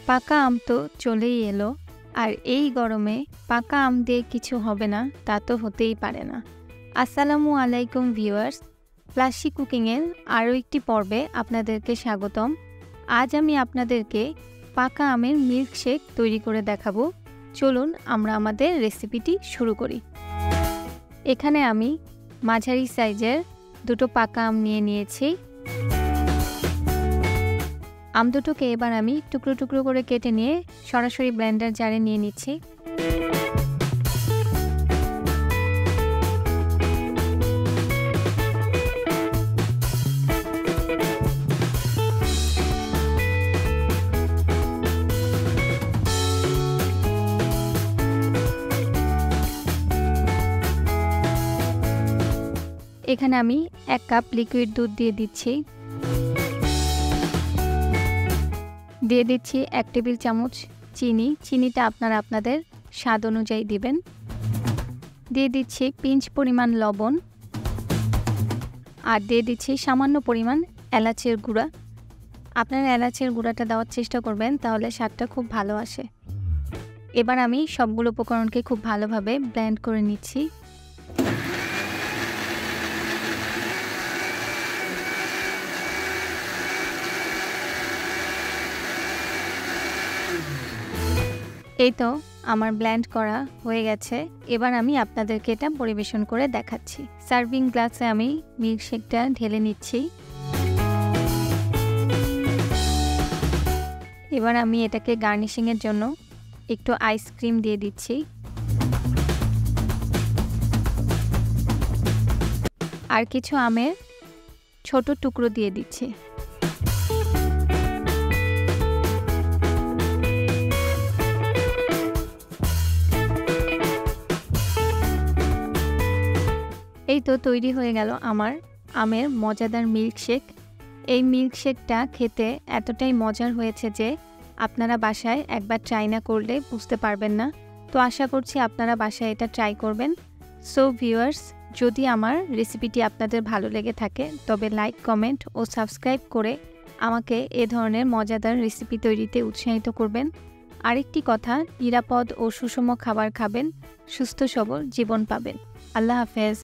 পাকা আম তো চলেই এলো, আর এই গরমে পাকা আম দিয়ে কিছু হবে না তা তো হতেই পারে না। আসসালামু আলাইকুম ভিউয়ার্স, ফ্লাশি কুকিংয়ের আরও একটি পর্বে আপনাদেরকে স্বাগতম। আজ আমি আপনাদেরকে পাকা আমের মিল্কশেক তৈরি করে দেখাবো। চলুন আমরা আমাদের রেসিপিটি শুরু করি। এখানে আমি মাঝারি সাইজের দুটো পাকা আম নিয়েছি। আম দুটোকে এবার আমি টুকরো টুকরো করে কেটে নিয়ে সরাসরি ব্লেন্ডার জারে নিয়ে নিচ্ছি। এখানে আমি 1 কাপ লিকুইড দুধ দিয়ে দিচ্ছি। দিয়ে দিচ্ছি 1 টেবিল চামচ চিনি। চিনিটা আপনারা আপনাদের স্বাদ অনুযায়ী দিবেন। দিয়ে দিচ্ছি পিঞ্চ পরিমাণ লবণ, আর দিয়ে দিচ্ছি সামান্য পরিমাণ এলাচের গুঁড়া। আপনারা এলাচের গুঁড়াটা দেওয়ার চেষ্টা করবেন, তাহলে স্বাদটা খুব ভালো আসে। এবার আমি সবগুলো উপকরণকে খুব ভালোভাবে ব্লেন্ড করে নিচ্ছি। এই তো আমার ব্লেন্ড করা হয়ে গেছে। এবার আমি আপনাদেরকে এটা পরিবেশন করে দেখাচ্ছি। সার্ভিং গ্লাসে আমি মিল্কশেকটা ঢেলে নিচ্ছি। এবার আমি এটাকে গার্নিশিংয়ের জন্য একটু আইসক্রিম দিয়ে দিচ্ছি, আর কিছু আমের ছোট টুকরো দিয়ে দিচ্ছি। এই তো তৈরি হয়ে গেল আমার আমের মজাদার মিল্কশেক। এই মিল্কশেকটা খেতে এতটাই মজার হয়েছে যে আপনারা বাসায় একবার ট্রাই না করলে বুঝতে পারবেন না। তো আশা করছি আপনারা বাসায় এটা ট্রাই করবেন। সো ভিউয়ার্স, যদি আমার রেসিপিটি আপনাদের ভালো লেগে থাকে তবে লাইক, কমেন্ট ও সাবস্ক্রাইব করে আমাকে এ ধরনের মজাদার রেসিপি তৈরিতে উৎসাহিত করবেন। আরেকটি কথা, নিরাপদ ও সুষম খাবার খাবেন, সুস্থ সবল জীবন পাবেন। আল্লাহ হাফেজ।